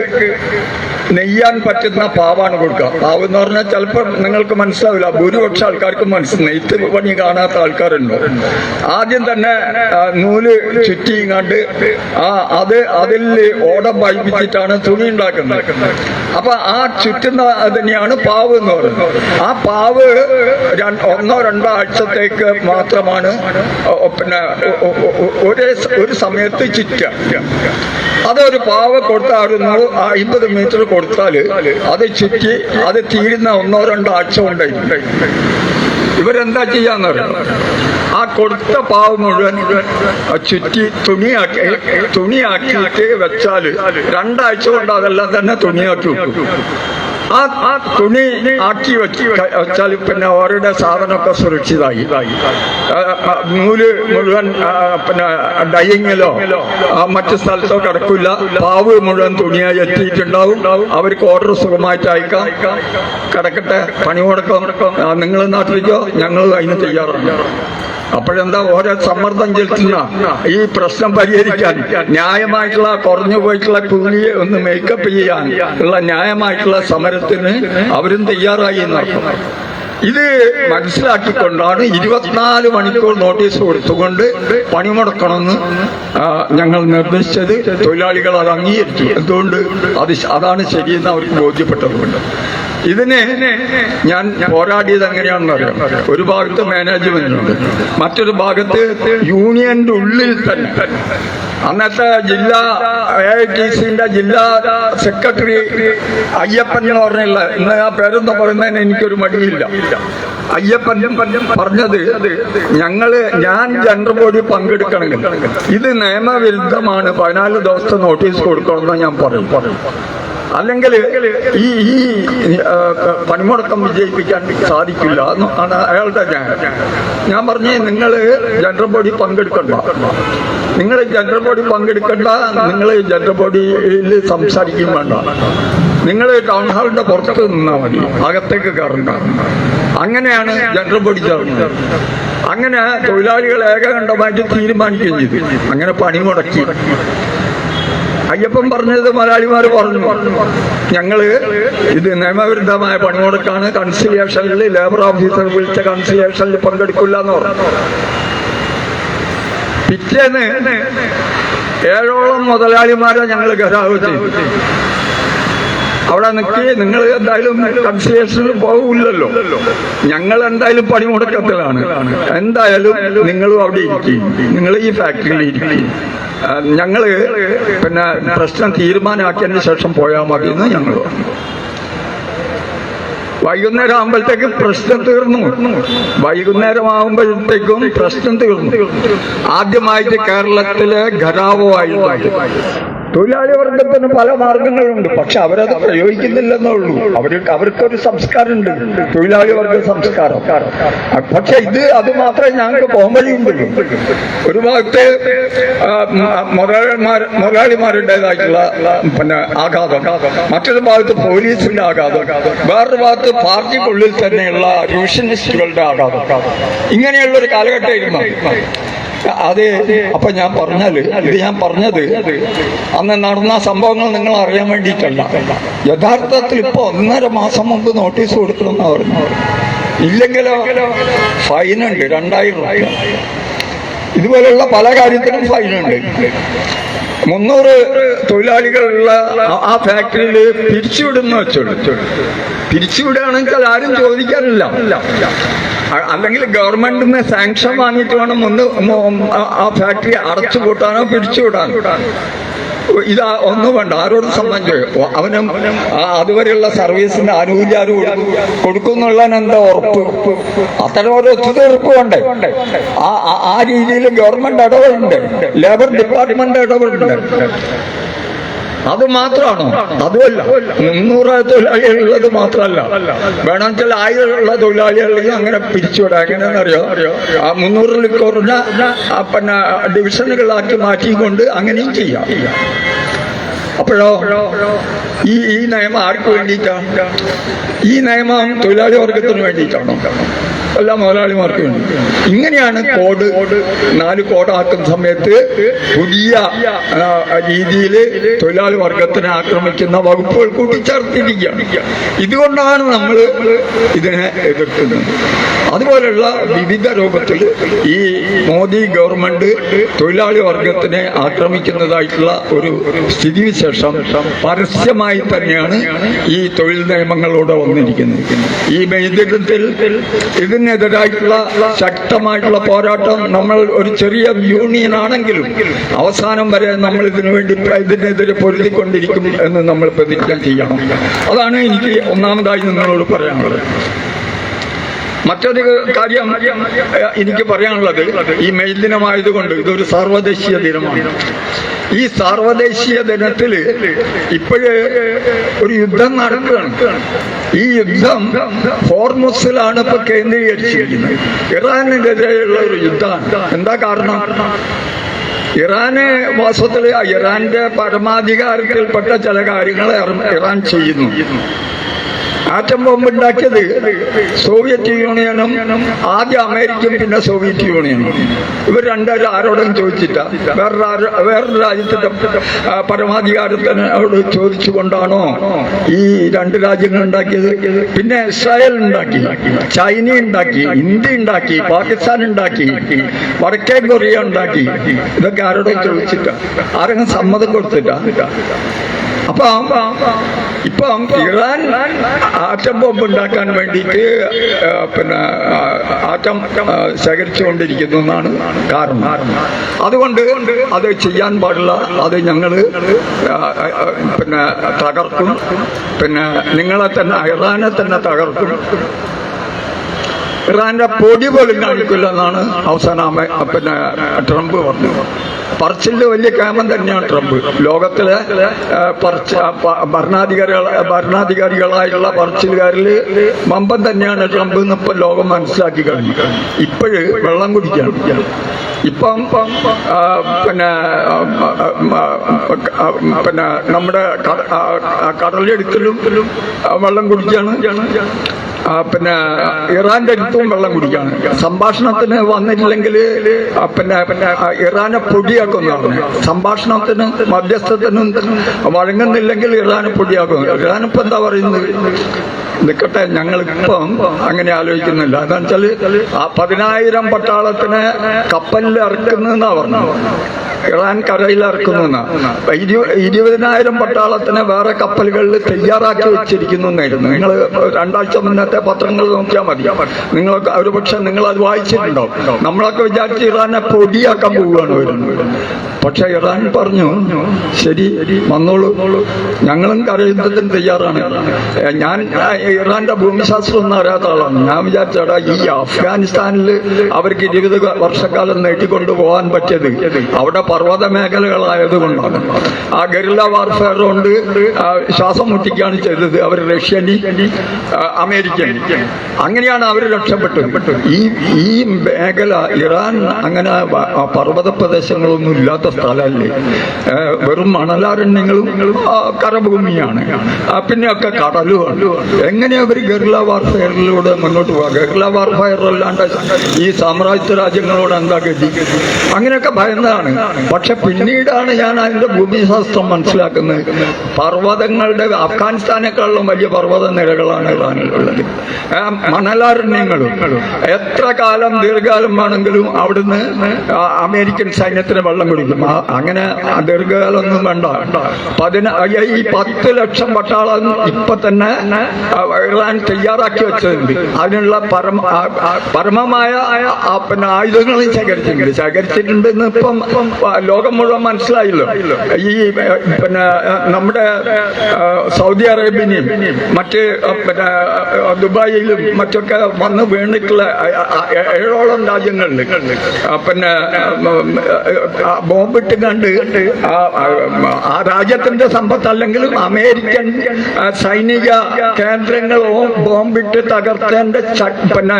നെയ്യാൻ പറ്റുന്ന പാവാണ് കൊടുക്കുക. പാവ് എന്ന് പറഞ്ഞാൽ ചിലപ്പോൾ നിങ്ങൾക്ക് മനസ്സിലാവില്ല, ഭൂരിപക്ഷ ആൾക്കാർക്കും നെയ്ത്ത് പണി കാണാത്ത ആൾക്കാരുണ്ടോ. ആദ്യം തന്നെ നൂല് ചുറ്റിങ്ങാണ്ട് അതിൽ ഓടം വായിപ്പിച്ചിട്ടാണ് തുണി ഉണ്ടാക്കുന്നത്. അപ്പൊ ആ ചുറ്റുന്ന തന്നെയാണ് പാവ് എന്ന് പറയുന്നത്. ആ പാവ് 1-2 ആഴ്ചത്തേക്ക് മാത്രമാണ് പിന്നെ ഒരു സമയത്ത് ചുറ്റുക. അതൊരു പാവ കൊടുത്താൽ 50 മീറ്റർ കൊടുത്താല് അത് ചുറ്റി അത് തീരുന്ന 1-2 ആഴ്ച കൊണ്ടായിട്ടുണ്ട്. ഇവരെന്താ ചെയ്യാന്നറിയാം, ആ കൊടുത്ത പാവ് മുഴുവൻ ചുറ്റി തുണിയാക്കിയിട്ട് വെച്ചാല് 2 ആഴ്ച കൊണ്ട് അതെല്ലാം തന്നെ തുണിയാക്കി വെക്കും. ആ തുണി ആക്കി വെച്ചാൽ പിന്നെ അവരുടെ സാധനമൊക്കെ സുരക്ഷിതമായി. നൂല് മുഴുവൻ പിന്നെ ഡൈയിങ്ങിലോ മറ്റു സ്ഥലത്തോ കിടക്കില്ല. പാവ് മുഴുവൻ തുണിയായി എത്തിയിട്ടുണ്ടാവും. അവർക്ക് ഓർഡർ സുഖമായിട്ട് അയക്കാം. കിടക്കട്ടെ, പണി മുടക്കം നിങ്ങൾ നാട്ടിലേക്കോ, ഞങ്ങൾ അതിന് തയ്യാറാണ്. അപ്പോഴെന്താ ഓരോ സമ്മർദ്ദം ചെലുത്തുന്ന ഈ പ്രശ്നം പരിഹരിക്കാൻ ന്യായമായിട്ടുള്ള കുറഞ്ഞു പോയിട്ടുള്ള കൂലിയെ ഒന്ന് മേക്കപ്പ് ചെയ്യാൻ ഉള്ള ന്യായമായിട്ടുള്ള സമരത്തിന് അവരും തയ്യാറായി എന്നർത്ഥം. ഇത് മനസ്സിലാക്കിക്കൊണ്ടാണ് 24 മണിക്കൂർ നോട്ടീസ് കൊടുത്തുകൊണ്ട് പണിമുടക്കണമെന്ന് ഞങ്ങൾ നിർദ്ദേശിച്ചത്. തൊഴിലാളികൾ അത് അംഗീകരിച്ചു. എന്തുകൊണ്ട്? അതാണ് ശരിയെന്ന് അവർക്ക് ബോധ്യപ്പെട്ടതുകൊണ്ട്. ഇതിന് ഞാൻ പോരാടിയത് എങ്ങനെയാണെന്ന് അറിയാം. ഒരു ഭാഗത്ത് മാനേജ്മെന്റുണ്ട്, മറ്റൊരു ഭാഗത്ത് യൂണിയന്റെ ഉള്ളിൽ തന്നെ അന്നത്തെ ജില്ലാ AITC-ന്റെ ജില്ലാ സെക്രട്ടറി അയ്യപ്പൻ എന്ന് പറഞ്ഞില്ല, ഇന്ന് ആ പേരൊന്നും പറയുന്നതിന് എനിക്കൊരു മടിയില്ല. അയ്യപ്പൻ പറഞ്ഞത്, ഞാൻ ജനറൽ ബോഡി പങ്കെടുക്കണമെങ്കിൽ ഇത് നിയമവിരുദ്ധമാണ്, 14 ദിവസത്തെ നോട്ടീസ് കൊടുക്കണമെന്ന് ഞാൻ പറയും. അല്ലെങ്കിൽ ഈ പണിമുടക്കം വിജയിപ്പിക്കാൻ സാധിക്കില്ല എന്നാണ് അയാളുടെ ഞാൻ പറഞ്ഞേ. നിങ്ങൾ ജനറൽ ബോഡി പങ്കെടുക്കണ്ട, നിങ്ങൾ ജനറൽ ബോഡി പങ്കെടുക്കണ്ട, നിങ്ങൾ ജനറൽ ബോഡിയിൽ സംസാരിക്കുകയും വേണ്ട, നിങ്ങൾ ടൗൺ ഹാളിന്റെ പുറത്ത് നിന്നാൽ മതി, അകത്തേക്ക് കയറണ്ട. അങ്ങനെയാണ് ജനറൽ ബോഡി ചേർന്നത്. അങ്ങനെ തൊഴിലാളികൾ ഏകകണ്ഠമായിട്ട് തീരുമാനിക്കുകയും ചെയ്തു. അങ്ങനെ പണിമുടക്കി. അയ്യപ്പൻ പറഞ്ഞത് മലയാളിമാർ പറഞ്ഞു, ഞങ്ങള് ഇത് നിയമവിരുദ്ധമായ പണിമുടക്കാണ്, കൺസിലിയേഷനിൽ ലേബർ ഓഫീസർ വിളിച്ച കൺസിലിയേഷനിൽ പങ്കെടുക്കില്ല എന്ന് പറഞ്ഞു. പിറ്റേന്ന് 7ഓളം മുതലാളിമാരെ ഞങ്ങൾ ഗരാവ് ചെയ്തു. അവിടെ നിൽക്കി, നിങ്ങൾ എന്തായാലും കൺസിലിയേഷനിൽ പോകില്ലല്ലോ, ഞങ്ങൾ എന്തായാലും പണിമുടക്കത്തിലാണ്, എന്തായാലും നിങ്ങളും അവിടെ ഇരിക്കും, നിങ്ങൾ ഈ ഫാക്ടറിയിൽ ഇരിക്കും, ഞങ്ങള് പിന്നെ പ്രശ്നം തീരുമാനമാക്കിയതിന് ശേഷം പോയാൽ മതി എന്ന് ഞങ്ങൾ പറഞ്ഞു. വൈകുന്നേരം ആകുമ്പോഴത്തേക്കും പ്രശ്നം തീർന്നു. വൈകുന്നേരം ആകുമ്പോഴത്തേക്കും പ്രശ്നം തീർന്നു. ആദ്യമായിട്ട് കേരളത്തിലെ ഖരാവോ ആയിരുന്നു. തൊഴിലാളി വർഗത്തിന് പല മാർഗങ്ങളുണ്ട്, പക്ഷെ അവരത് പ്രയോഗിക്കുന്നില്ലെന്നുള്ളൂ. അവർക്കൊരു സംസ്കാരമുണ്ട്, തൊഴിലാളി വർഗ സംസ്കാരം. പക്ഷെ അത് മാത്രമേ ഞങ്ങൾക്ക് പോംവഴിയുണ്ടുള്ളൂ. ഒരു ഭാഗത്ത് മുതലാളിമാരുടേതായിട്ടുള്ള പിന്നെ ആഘാതം, മറ്റൊരു ഭാഗത്ത് പോലീസിന്റെ ആഘാതം, വേറൊരു ഭാഗത്ത് പാർട്ടിക്കുള്ളിൽ തന്നെയുള്ള റിവിഷനിസ്റ്റുകളുടെ ആഘാതം. ഇങ്ങനെയുള്ള ഒരു കാലഘട്ടമായിരുന്നു അത്. അപ്പൊ ഞാൻ പറഞ്ഞത് അന്ന് നടന്ന സംഭവങ്ങൾ നിങ്ങൾ അറിയാൻ വേണ്ടിയിട്ടല്ല. യഥാർത്ഥത്തിൽ ഇപ്പൊ 1.5 മാസം മുമ്പ് നോട്ടീസ് കൊടുക്കണമെന്ന് പറഞ്ഞു. ഇല്ലെങ്കിലോ ഫൈനുണ്ട് 2000 രൂപ. ഇതുപോലെയുള്ള പല കാര്യത്തിനും ഫൈനുണ്ട്. 300 തൊഴിലാളികളുള്ള ആ ഫാക്ടറിയിൽ പിരിച്ചുവിടുന്ന വെച്ചോളൂ. പിരിച്ചുവിടുകയാണെങ്കിൽ ആരും ചോദിക്കാനില്ല. അല്ലെങ്കിൽ ഗവൺമെന്റിന് സാങ്ഷൻ വാങ്ങിയിട്ട് വേണം ആ ഫാക്ടറി അടച്ചുപൂട്ടാനോ പിരിച്ചുവിടാനോ. ഇതാ ഒന്നും വേണ്ട, ആരോടും സംബന്ധിച്ച് അവനും അതുവരെയുള്ള സർവീസിന്റെ ആനുകൂല്യം കൊടുക്കുന്നുള്ളതിനെന്താ ഉറപ്പ്? അത്തരം ഒരു ഒത്തുതീർപ്പ് വേണ്ടേ? ആ രീതിയിൽ ഗവൺമെന്റ് ഇടപെടുന്നുണ്ട്, ലേബർ ഡിപ്പാർട്ട്മെന്റ് ഇടപെടുന്നുണ്ട്. അത് മാത്രമാണോ? അതുമല്ല, 300 തൊഴിലാളികളുള്ളത് മാത്രമല്ല, വേണമെങ്കിൽ 1000 ഉള്ള തൊഴിലാളികളിൽ അങ്ങനെ പിരിച്ചുവിടാം. എങ്ങനെയാണെന്നറിയോ? 300 കുറഞ്ഞ പിന്നെ ഡിവിഷനുകളാക്കി മാറ്റിക്കൊണ്ട് അങ്ങനെയും ചെയ്യാം. അപ്പോഴോ ഈ നിയമം ആർക്ക് വേണ്ടിയിട്ടാണ്? ഈ നിയമം തൊഴിലാളി വർഗത്തിന് വേണ്ടിയിട്ടാണോ? എല്ലാ മുതലാളിമാർക്ക് വേണ്ടി. ഇങ്ങനെയാണ് കോഡ് 4 കോഡാക്കുന്ന സമയത്ത് പുതിയ രീതിയിൽ തൊഴിലാളി വർഗത്തിനെ ആക്രമിക്കുന്ന വകുപ്പുകൾ കൂട്ടിച്ചേർത്തിരിക്കുകയാണ്. ഇതുകൊണ്ടാണ് നമ്മൾ ഇതിനെ എതിർക്കുന്നത്. അതുപോലെയുള്ള വിവിധ രൂപത്തിൽ ഈ മോദി ഗവൺമെന്റ് തൊഴിലാളി വർഗത്തിനെ ആക്രമിക്കുന്നതായിട്ടുള്ള ഒരു സ്ഥിതിവിശേഷം പരസ്യമായി തന്നെയാണ് ഈ തൊഴിൽ നിയമങ്ങളോട് വന്നിരിക്കുന്നത്. ഈ മേഖലത്തിൽ ഇതിനെതിരായിട്ടുള്ള ശക്തമായിട്ടുള്ള പോരാട്ടം നമ്മൾ ഒരു ചെറിയ യൂണിയൻ ആണെങ്കിലും അവസാനം വരെ നമ്മൾ ഇതിനെതിരെ പൊരുതിക്കൊണ്ടിരിക്കും എന്ന് നമ്മൾ പ്രതിജ്ഞ ചെയ്യണം. അതാണ് എനിക്ക് ഒന്നാമതായി നിങ്ങളോട് പറയാനുള്ളത്. മറ്റൊരു കാര്യം എനിക്ക് പറയാനുള്ളത്, ഈ മെയ് ദിനമായതുകൊണ്ട് ഇതൊരു സാർവദേശീയ ദിനമാണ്. ഈ സാർവദേശീയ ദിനത്തിൽ ഇപ്പോഴ് ഒരു യുദ്ധം നടക്കുകയാണ്. ഈ യുദ്ധം ഹോർമുസിലാണ് ഇപ്പൊ കേന്ദ്രീകരിച്ചിരിക്കുന്നത്. ഇറാനെതിരെയുള്ള ഒരു യുദ്ധമാണ്. എന്താ കാരണം? ഇറാന് വാസ്തവത്തിൽ ഇറാന്റെ പരമാധികാരത്തിൽപ്പെട്ട ചില കാര്യങ്ങൾ ഇറാൻ ചെയ്യുന്നു. ആറ്റം ബോംബ് ഉണ്ടാക്കിയത് സോവിയറ്റ് യൂണിയനും, ആദ്യം അമേരിക്കയും പിന്നെ സോവിയറ്റ് യൂണിയനും. ഇവർ രണ്ടുപേരും ആരോടും ചോദിച്ചിട്ട വേറൊരു രാജ്യത്തിന്റെ പരമാധികാരത്തിനോട് ചോദിച്ചുകൊണ്ടാണോ ഈ രണ്ട് രാജ്യങ്ങൾ ഉണ്ടാക്കിയത്? പിന്നെ ഇസ്രായേൽ ഉണ്ടാക്കി, ചൈന ഉണ്ടാക്കി, ഇന്ത്യ ഉണ്ടാക്കി, പാകിസ്ഥാൻ ഉണ്ടാക്കി, വടക്കേ കൊറിയ ഉണ്ടാക്കി. ഇതൊക്കെ ആരോടും ചോദിച്ചിട്ട, ആരെങ്കിലും സമ്മതം കൊടുത്തിട്ട. ഇപ്പം ഇറാൻ ആറ്റം ബോംബ് ഉണ്ടാക്കാൻ വേണ്ടിയിട്ട് പിന്നെ ആറ്റം ശേഖരിച്ചുകൊണ്ടിരിക്കുന്നു എന്നാണ് കാരണം. അതുകൊണ്ട് അത് ചെയ്യാൻ പാടില്ല. അത് ഞങ്ങൾ പിന്നെ തകർക്കും. പിന്നെ നിങ്ങളെ തന്നെ, ഇറാനെ തന്നെ തകർക്കും. ഇറാന്റെ പൊടി പോലും കാണിക്കില്ല എന്നാണ് അവസാനം പിന്നെ ട്രംപ് പറഞ്ഞു. പറച്ചില് വലിയ ക്യാമൻ തന്നെയാണ് ട്രംപ്. ലോകത്തിലെ ഭരണാധികാരികളായിട്ടുള്ള പറച്ചിലുകാരിൽ മമ്പൻ തന്നെയാണ് ട്രംപ് എന്ന് ഇപ്പം ലോകം മനസ്സിലാക്കി കഴിഞ്ഞു. ഇപ്പോഴ് വെള്ളം കുടിക്കാൻ ഇപ്പം പിന്നെ നമ്മുടെ കടലെടുക്കലും വെള്ളം കുടിക്കാണ്. പിന്നെ ഇറാന്റെ അടുത്തും വെള്ളം കുടിക്കാണ്. സംഭാഷണത്തിന് വന്നിട്ടില്ലെങ്കിൽ പിന്നെ ഇറാനെ പൊടിയാക്കുന്നതാണ്. സംഭാഷണത്തിന് മധ്യസ്ഥത്തിനും വഴങ്ങുന്നില്ലെങ്കിൽ ഇറാനെ പൊടിയാക്കും. ഇറാനിപ്പോ എന്താ പറയുന്നത്? നിൽക്കട്ടെ, ഞങ്ങളിപ്പം അങ്ങനെ ആലോചിക്കുന്നില്ല. എന്താണെന്ന് വെച്ചാല് 10,000 പട്ടാളത്തിനെ കപ്പലിൽ ഇറക്കുന്നതെന്നാ പറഞ്ഞു. ഇറാൻ കരയിൽ ഇറക്കുന്ന 20,000 പട്ടാളത്തിനെ വേറെ കപ്പലുകളിൽ തയ്യാറാക്കി വെച്ചിരിക്കുന്നു എന്നായിരുന്നു. നിങ്ങൾ 2 ആഴ്ച മുന്നത്തെ പത്രങ്ങൾ നോക്കിയാൽ മതി. നിങ്ങളൊക്കെ ഒരുപക്ഷെ നിങ്ങൾ അത് വായിച്ചിട്ടുണ്ടാവും. നമ്മളൊക്കെ വിചാരിച്ച് ഇറാനെ പൊടിയാക്കാൻ പോവുകയാണ് വരുന്നത്. പക്ഷെ ഇറാൻ പറഞ്ഞു, ശരി വന്നോളൂ, ഞങ്ങളും കരയുദ്ധത്തിന് തയ്യാറാണ്. ഞാൻ ഇറാന്റെ ഭൂമിശാസ്ത്രം ഒന്നും അറിയാത്ത ആളാണ്. ഞാൻ വിചാരിച്ചടാ, ഈ അഫ്ഗാനിസ്ഥാനിൽ അവർക്ക് 20 വർഷക്കാലം നീട്ടിക്കൊണ്ടു പോകാൻ പറ്റിയത് അവിടെ പർവ്വത മേഖലകളായതുകൊണ്ടാണ്. ആ ഗറില്ല വാർഫെയർ കൊണ്ട് ശ്വാസം മുട്ടിക്കുകയാണ് ചെയ്തത് അവർ. റഷ്യൻ, അമേരിക്കൻ, അങ്ങനെയാണ് അവർ രക്ഷപ്പെട്ടത്. ഈ മേഖല ഇറാൻ അങ്ങനെ പർവ്വത പ്രദേശങ്ങളൊന്നും ഇല്ലാത്ത സ്ഥലമല്ലേ. വെറും മണലാരണ്യങ്ങളും കരഭൂമിയാണ്. പിന്നെയൊക്കെ കടലുമാണ്. എങ്ങനെയാ അവർ ഗറില്ല വാർഫെയറിലൂടെ മുന്നോട്ട് പോകുക? ഗറില്ല വാർഫെയർ അല്ലാണ്ട് ഈ സാമ്രാജ്യ രാജ്യങ്ങളോട് എന്താ ഗതി? അങ്ങനെയൊക്കെ ഭയന്നതാണ്. പക്ഷെ പിന്നീടാണ് ഞാൻ അതിന്റെ ഭൂമിശാസ്ത്രം മനസ്സിലാക്കുന്നത്. പർവ്വതങ്ങളുടെ അഫ്ഗാനിസ്ഥാനേക്കാളും വലിയ പർവ്വത നിരകളാണ് ഇറാനിലുള്ളത്. മണലാരണ്യങ്ങളും എത്ര കാലം ദീർഘകാലം വേണമെങ്കിലും അവിടുന്ന് അമേരിക്കൻ സൈന്യത്തിന് വെള്ളം കുടിക്കും. അങ്ങനെ ദീർഘകാലമൊന്നും വേണ്ട. ഈ 10 ലക്ഷം പട്ടാളം ഇപ്പൊ തന്നെ ഇറാൻ തയ്യാറാക്കി വെച്ചതുണ്ട്. അതിനുള്ള പരമമായ പിന്നെ ആയുധങ്ങളും ശേഖരിച്ചിട്ടുണ്ടെന്ന് ഇപ്പം ലോകം മുഴുവൻ മനസ്സിലായല്ലോ. ഈ പിന്നെ നമ്മുടെ സൗദി അറേബ്യനെയും മറ്റ് പിന്നെ ദുബായിലും മറ്റൊക്കെ വന്ന് വീണിട്ടുള്ള 7ഓളം രാജ്യങ്ങളിൽ പിന്നെ ബോംബിട്ട് കണ്ട് ആ രാജ്യത്തിന്റെ സമ്പത്തല്ലെങ്കിലും അമേരിക്കൻ സൈനിക കേന്ദ്രങ്ങളോ ബോംബിട്ട് തകർത്തേണ്ട പിന്നെ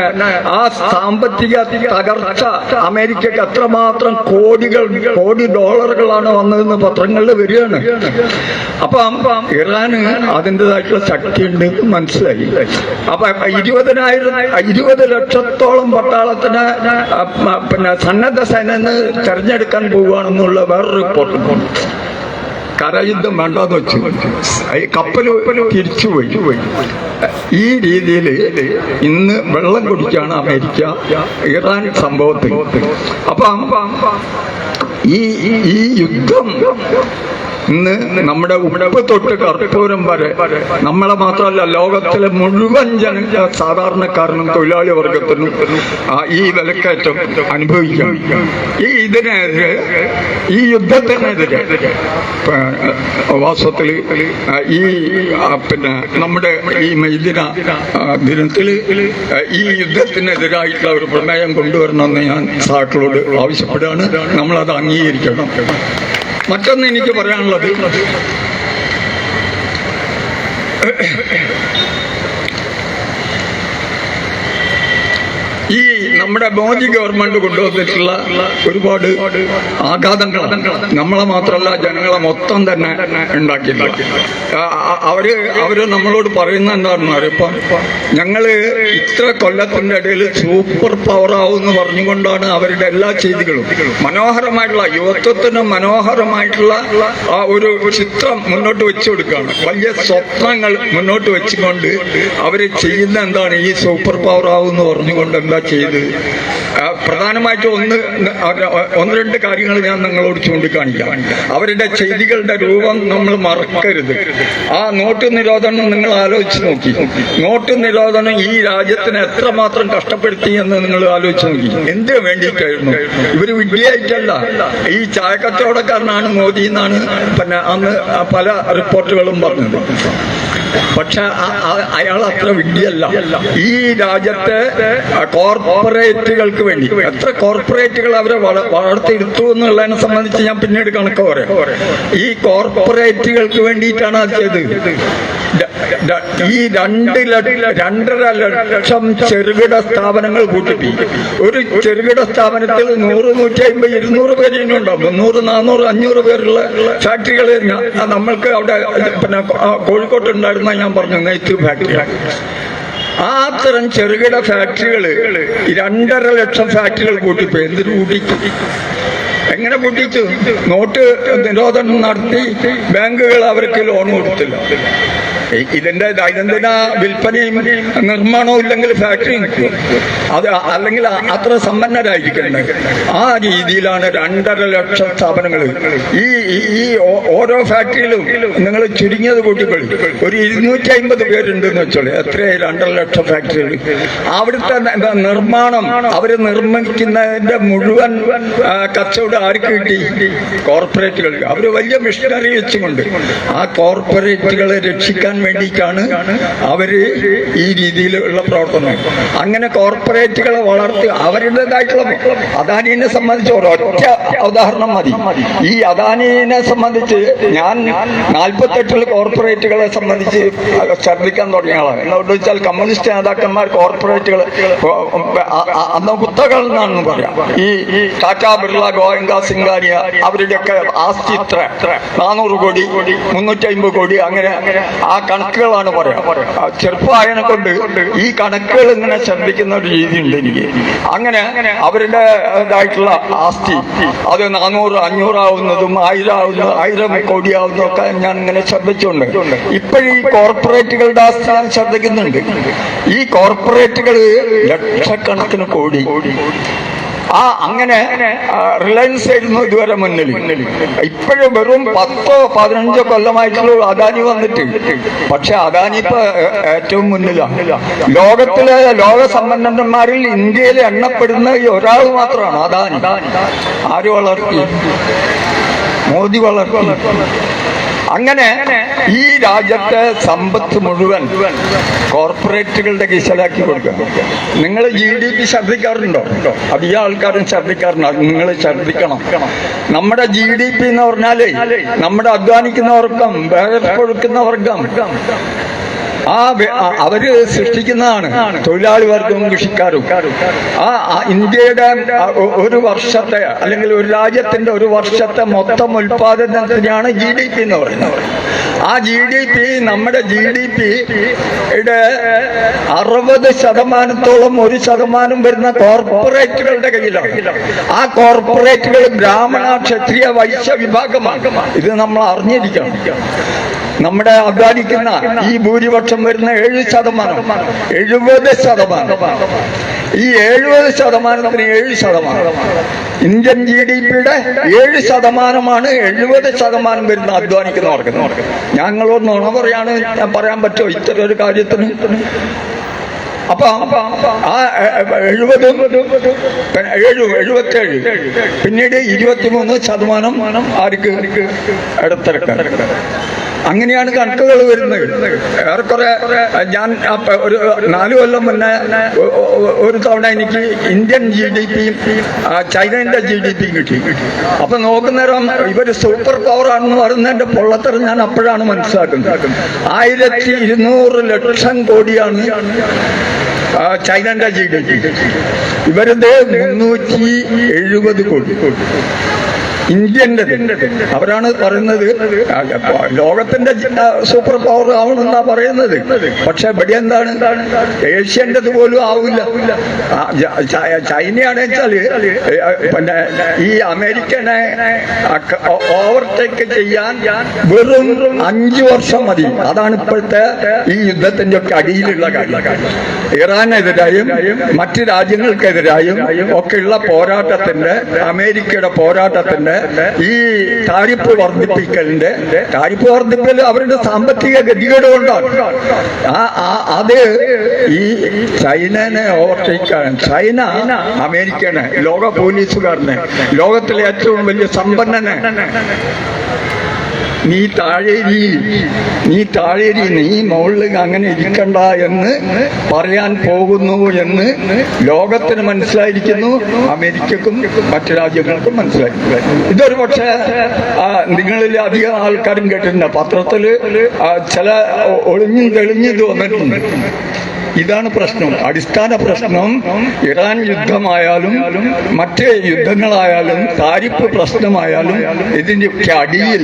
ആ സാമ്പത്തിക തകർച്ച അമേരിക്കക്ക് എത്രമാത്രം കോടി ഡോളറുകളാണ് വന്നതെന്ന് പത്രങ്ങളിൽ വരികയാണ്. അപ്പം ഇറാന് അതിൻ്റെതായിട്ടുള്ള ശക്തി ഉണ്ട് മനസ്സിലായി. അപ്പൊ 20 ലക്ഷത്തോളം പട്ടാളത്തിന് പിന്നെ സന്നദ്ധ സേനന്ന് തെരഞ്ഞെടുക്കാൻ പോവുകയാണെന്നുള്ള വേറൊരു റിപ്പോർട്ട്. കരയുദ്ധം വേണ്ടെന്ന് വെച്ചു, കപ്പൽ തിരിച്ചുപോയി. ഈ രീതിയിൽ ഇന്ന് വെള്ളം കുടിക്കുകയാണ് അമേരിക്ക ഇറാൻ സംഭവത്തിൽ. അപ്പം ഈ യുദ്ധം ഇന്ന് നമ്മുടെ ഉപ്പ് തൊട്ട് കർപ്പൂരം വരെ നമ്മളെ മാത്രമല്ല ലോകത്തിലെ മുഴുവൻ സാധാരണക്കാരനും തൊഴിലാളി വർഗത്തിനും ഈ വിലക്കയറ്റം അനുഭവിക്കാം. ഇതിനെതിരെ, ഈ യുദ്ധത്തിനെതിരെ വാസ്തവത്തിൽ ഈ പിന്നെ നമ്മുടെ ഈ മെയ്ദിന ദിനത്തിൽ ഈ യുദ്ധത്തിനെതിരായിട്ടുള്ള ഒരു പ്രമേയം കൊണ്ടുവരണമെന്ന് ഞാൻ സാക്കളോട് ആവശ്യപ്പെടുകയാണ്. നമ്മളത് അംഗീകരിക്കണം. മറ്റൊന്ന് എനിക്ക് പറയാനുള്ളത്, ഈ നമ്മുടെ മോദി ഗവൺമെന്റ് കൊണ്ടുവന്നിട്ടുള്ള ഒരുപാട് ആഘാതങ്ങൾ നമ്മളെ മാത്രമല്ല ജനങ്ങളെ മൊത്തം തന്നെ ഉണ്ടാക്കിയിട്ടുണ്ട്. അവര് നമ്മളോട് പറയുന്ന എന്താണെന്ന് അറിയാം, ഞങ്ങള് ഇത്ര കൊല്ലത്തിന്റെ ഇടയിൽ സൂപ്പർ പവർ ആവുമെന്ന് പറഞ്ഞുകൊണ്ടാണ് അവരുടെ എല്ലാ ചെയ്തികളും മനോഹരമായിട്ടുള്ള യുവത്വത്തിന് മനോഹരമായിട്ടുള്ള ആ ഒരു ചിത്രം മുന്നോട്ട് വെച്ചു കൊടുക്കുകയാണ്. വലിയ സ്വപ്നങ്ങൾ മുന്നോട്ട് വെച്ചുകൊണ്ട് അവര് ചെയ്യുന്ന എന്താണ്, ഈ സൂപ്പർ പവർ ആവുമെന്ന് പറഞ്ഞുകൊണ്ട് എന്താ ചെയ്ത് പ്രധാനമായിട്ട് ഒന്ന് രണ്ട് കാര്യങ്ങൾ ഞാൻ നിങ്ങളോട് ചൂണ്ടിക്കാണിക്കാം. അവരുടെ ചെയ്തികളുടെ രൂപം നമ്മൾ മറക്കരുത്. ആ നോട്ട് നിരോധനം നിങ്ങൾ ആലോചിച്ച് നോക്കി. നോട്ട് നിരോധനം ഈ രാജ്യത്തിന് എത്രമാത്രം കഷ്ടപ്പെടുത്തി എന്ന് നിങ്ങൾ ആലോചിച്ച് നോക്കി. എന്തിനു വേണ്ടിയിട്ടായിരുന്നു? ഇവര് വിഡ്ഢിയായിട്ടല്ല, ഈ ചായക്കച്ചവടക്കാരനാണ് മോദി എന്നാണ് പിന്നെ അന്ന് പല റിപ്പോർട്ടുകളും പറഞ്ഞത്. പക്ഷെ അയാൾ അത്ര വിഡ്ഢിയല്ല. ഈ രാജ്യത്തെ കോർപ്പറേറ്റുകൾക്ക് വേണ്ടി എത്ര കോർപ്പറേറ്റുകൾ അവരെ വളർത്തിയെടുത്തു എന്നുള്ളതിനെ സംബന്ധിച്ച് ഞാൻ പിന്നീട് കണക്ക് പറയാം. ഈ കോർപ്പറേറ്റുകൾക്ക് വേണ്ടിയിട്ടാണ് അത് ചെയ്തത്. ഈ 2.5 ലക്ഷം ചെറുകിട സ്ഥാപനങ്ങൾ കൂട്ടി. ഒരു ചെറുകിട സ്ഥാപനത്തിൽ 100, 150, 200 പേര് ഉണ്ടാവും. 300, 400, 500 പേരുള്ള ഫാക്ടറികൾ നമ്മൾക്ക് അവിടെ പിന്നെ കോഴിക്കോട്ട് ഉണ്ടായിരുന്ന ഞാൻ പറഞ്ഞു നെയ്ത്ത് ഫാക്ടറി. ആ തരം ചെറുകിട ഫാക്ടറികള് 2.5 ലക്ഷം ഫാക്ടറികൾ കൂട്ടിപ്പോയി. എന്തിനു കൂട്ടിച്ചു? എങ്ങനെ കൂട്ടിച്ചു? നോട്ട് നിരോധനം നടത്തി ബാങ്കുകൾ അവർക്ക് ലോൺ കൊടുത്തില്ല. ഇതിന്റെ ദൈനംദിന വിൽപ്പനയും നിർമ്മാണവും ഇല്ലെങ്കിൽ ഫാക്ടറി നിൽക്കും. അത് അല്ലെങ്കിൽ അത്ര സമ്പന്നരായിരിക്കണ്ടേ. ആ രീതിയിലാണ് 2.5 ലക്ഷം സ്ഥാപനങ്ങൾ. ഈ ഓരോ ഫാക്ടറിയിലും നിങ്ങൾ ചുരുങ്ങിയത് കൂട്ടിക്കൊള്ളി ഒരു 250 പേരുണ്ടെന്ന് വെച്ചോളൂ. എത്രയായി 2.5 ലക്ഷം ഫാക്ടറികൾ? അവിടുത്തെ നിർമ്മാണം അവര് നിർമ്മിക്കുന്നതിന്റെ മുഴുവൻ കച്ചവടം ആർക്ക് കിട്ടി? കോർപ്പറേറ്റുകൾ. അവര് വലിയ മിഷനറി വെച്ചുകൊണ്ട് ആ കോർപ്പറേറ്റുകളെ രക്ഷിക്കാൻ വേണ്ടിയിട്ടാണ് അവര് ഈ രീതിയിലുള്ള പ്രവർത്തനം. അങ്ങനെ കോർപ്പറേറ്റുകളെ വളർത്തി അവരുടേതായിട്ടുള്ള അദാനിയെ സംബന്ധിച്ച് ഒരൊറ്റ ഉദാഹരണം മതി. ഈ അദാനിയെ സംബന്ധിച്ച് ഞാൻ 48 കോർപ്പറേറ്റുകളെ സംബന്ധിച്ച് ഛർദ്ദിക്കാൻ തുടങ്ങിയ ആളാണ്. എന്തുകൊണ്ട് വെച്ചാൽ കമ്മ്യൂണിസ്റ്റ് നേതാക്കന്മാർ കോർപ്പറേറ്റുകൾ അന്ന് കുത്തകൾ എന്നാണെന്ന് പറയാം. ഈ ടാറ്റാ, ബിർള, ഗോയങ്ക, സിംഗാനിയ അവരുടെയൊക്കെ ആസ്തി ഇത്ര 400 കോടി, 350 കോടി, അങ്ങനെ ആ കണക്കുകളാണ് പറയാം. ചെറുപ്പമായതിനെ കൊണ്ട് ഈ കണക്കുകൾ ഇങ്ങനെ ശ്രദ്ധിക്കുന്ന ഒരു രീതിയുണ്ട് എനിക്ക്. അങ്ങനെ അവരുടെ ഇതായിട്ടുള്ള ആസ്തി അത് 400, 500 ആവുന്നതും 1000 ആവുന്നതും 1000 കോടി ആവുന്നതും ഒക്കെ ഞാൻ ഇങ്ങനെ ശ്രദ്ധിച്ചുകൊണ്ട് ഇപ്പോഴും ഈ കോർപ്പറേറ്റുകളുടെ ആസ്തി ഞാൻ ശ്രദ്ധിക്കുന്നുണ്ട്. ഈ കോർപ്പറേറ്റുകൾ ലക്ഷക്കണക്കിന് കോടി. അങ്ങനെ റിലയൻസ് ആയിരുന്നു ഇതുവരെ മുന്നിൽ. ഇപ്പോഴും വെറും 10, 15 കൊല്ലമായിട്ടുള്ള അദാനി വന്നിട്ട്. പക്ഷെ അദാനി ഇപ്പൊ ഏറ്റവും മുന്നിലാണ്. ലോകത്തിലെ ലോക സമ്പന്നന്മാരിൽ ഇന്ത്യയിൽ എണ്ണപ്പെടുന്ന ഒരാൾ മാത്രമാണ് അദാനി. ആര് വളർത്തി? മോദി വളർത്തി. അങ്ങനെ ഈ രാജ്യത്തെ സമ്പത്ത് മുഴുവൻ കോർപ്പറേറ്റുകളുടെ കീശലാക്കി കൊടുക്കുക. നിങ്ങൾ GDP ശ്രദ്ധിക്കാറുണ്ടോ? അധികം ആൾക്കാരും ശ്രദ്ധിക്കാറുണ്ട്. നിങ്ങൾ ശ്രദ്ധിക്കണം. നമ്മുടെ GDP എന്ന് പറഞ്ഞാലേ നമ്മുടെ അധ്വാനിക്കുന്ന വർഗം, വേർപ്പൊഴുക്കുന്ന വർഗം, അവര് സൃഷ്ടിക്കുന്നതാണ്. തൊഴിലാളി വർഗവും കൃഷിക്കാരും. ഇന്ത്യയുടെ ഒരു വർഷത്തെ അല്ലെങ്കിൽ ഒരു രാജ്യത്തിന്റെ ഒരു വർഷത്തെ മൊത്തം ഉൽപാദനത്തിനാണ് GDP എന്ന് പറയുന്നത്. ആ GDP നമ്മുടെ GDPയുടെ 60% 1% വരുന്ന കോർപ്പറേറ്റുകളുടെ കയ്യിലാണ്. ആ കോർപ്പറേറ്റുകൾ ബ്രാഹ്മണ, ക്ഷത്രിയ, വൈശ്യ വിഭാഗമാണ്. ഇത് നമ്മൾ അറിഞ്ഞിരിക്കണം. നമ്മുടെ അധ്വാനിക്കുന്ന ഈ ഭൂരിപക്ഷം വരുന്ന 7%, 70%. ഈ 70%-ത്തിന് 7%. ഇന്ത്യൻ GDPയുടെ 7%-മാണ് 70% വരുന്ന അധ്വാനിക്കുന്നവർക്ക്. ഞങ്ങളോട് നുണ പറയാണ് ഞാൻ പറയാൻ പറ്റുമോ ഇത്തരം ഒരു കാര്യത്തിന്? അപ്പൊ ആ 77, പിന്നീട് 23% ആർക്ക്? ഇടത്തരക്കാർ. അങ്ങനെയാണ് കണക്കുകൾ വരുന്നത്. ഏറെക്കുറെ ഞാൻ ഒരു 4 കൊല്ലം മുന്നേ ഒരു തവണ എനിക്ക് ഇന്ത്യൻ GDP ചൈനയുടെ GDP കിട്ടി. അപ്പൊ നോക്കുന്നേരം ഇവര് സൂപ്പർ പവർ ആണെന്ന് പറയുന്നതിന്റെ പൊള്ളത്തരം ഞാൻ അപ്പോഴാണ് മനസ്സിലാക്കുന്നത്. 1200 ലക്ഷം കോടിയാണ് ചൈനയുടെ GDP. ഇവരുടെ 370 കോടി. ഇന്ത്യൻ്റെ അവരാണ് പറയുന്നത് ലോകത്തിന്റെ സൂപ്പർ പവർ ആവണമെന്നാ പറയുന്നത്. പക്ഷെ ഇവിടെ എന്താണ്, ഏഷ്യൻ്റെത് പോലും ആവില്ല. ചൈനയാണെന്ന് വെച്ചാല് പിന്നെ ഈ അമേരിക്കനെ ഓവർടേക്ക് ചെയ്യാൻ വെറും 5 വർഷം മതി. അതാണ് ഇപ്പോഴത്തെ ഈ യുദ്ധത്തിന്റെ ഒക്കെ അടിയിലുള്ള കാര്യം. ഇറാനെതിരായും മറ്റ് രാജ്യങ്ങൾക്കെതിരായും ഒക്കെയുള്ള പോരാട്ടത്തിന്റെ, അമേരിക്കയുടെ പോരാട്ടത്തിന്റെ ഈ താരിഫ് വർദ്ധിപ്പിക്കൽ അവരുടെ സാമ്പത്തിക ഗതികേട് കൊണ്ടാണ്. അത് ഈ ചൈനനെ ഓവർടേക്കാൻ, ചൈന അമേരിക്കനെ, ലോക പോലീസുകാരനെ, ലോകത്തിലെ ഏറ്റവും വലിയ സമ്പന്നനെ നീ താഴേരി നീ മുകളിൽ അങ്ങനെ ഇരിക്കണ്ട എന്ന് പറയാൻ പോകുന്നു എന്ന് ലോകത്തിന് മനസ്സിലായിരിക്കുന്നു, അമേരിക്കക്കും മറ്റു രാജ്യങ്ങൾക്കും മനസ്സിലായി. ഇതൊരു പക്ഷേ നിങ്ങളിൽ അധികം ആൾക്കാരും കേട്ടിട്ടുണ്ട്. പത്രത്തില് ചില ഒളിഞ്ഞും തെളിഞ്ഞത് വന്നിട്ടുണ്ട്. ഇതാണ് പ്രശ്നം, അടിസ്ഥാന പ്രശ്നം. ഇറാൻ യുദ്ധമായാലും മറ്റ് യുദ്ധങ്ങളായാലും താരിഫ് പ്രശ്നമായാലും ഇതിൻ്റെയൊക്കെ അടിയിൽ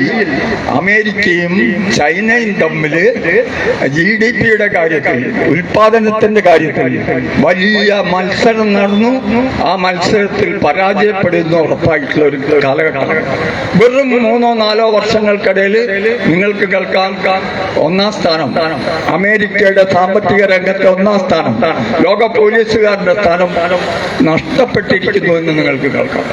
അമേരിക്കയും ചൈനയും തമ്മിൽ GDPയുടെ കാര്യത്തിൽ, ഉൽപാദനത്തിന്റെ കാര്യത്തിൽ വലിയ മത്സരം നടന്നു. ആ മത്സരത്തിൽ പരാജയപ്പെടുന്ന ഉറപ്പായിട്ടുള്ള ഒരു കാലഘട്ടമാണ്. വെറും 3-4 വർഷങ്ങൾക്കിടയിൽ നിങ്ങൾക്ക് കേൾക്കാം 1-ാം സ്ഥാനം അമേരിക്കയുടെ സാമ്പത്തിക രംഗത്ത്, 1-ാം സ്ഥാനം ലോക പോലീസുകാരുടെ സ്ഥാനം നഷ്ടപ്പെട്ടിരിക്കുന്നു എന്ന് നിങ്ങൾക്ക് കേൾക്കാം.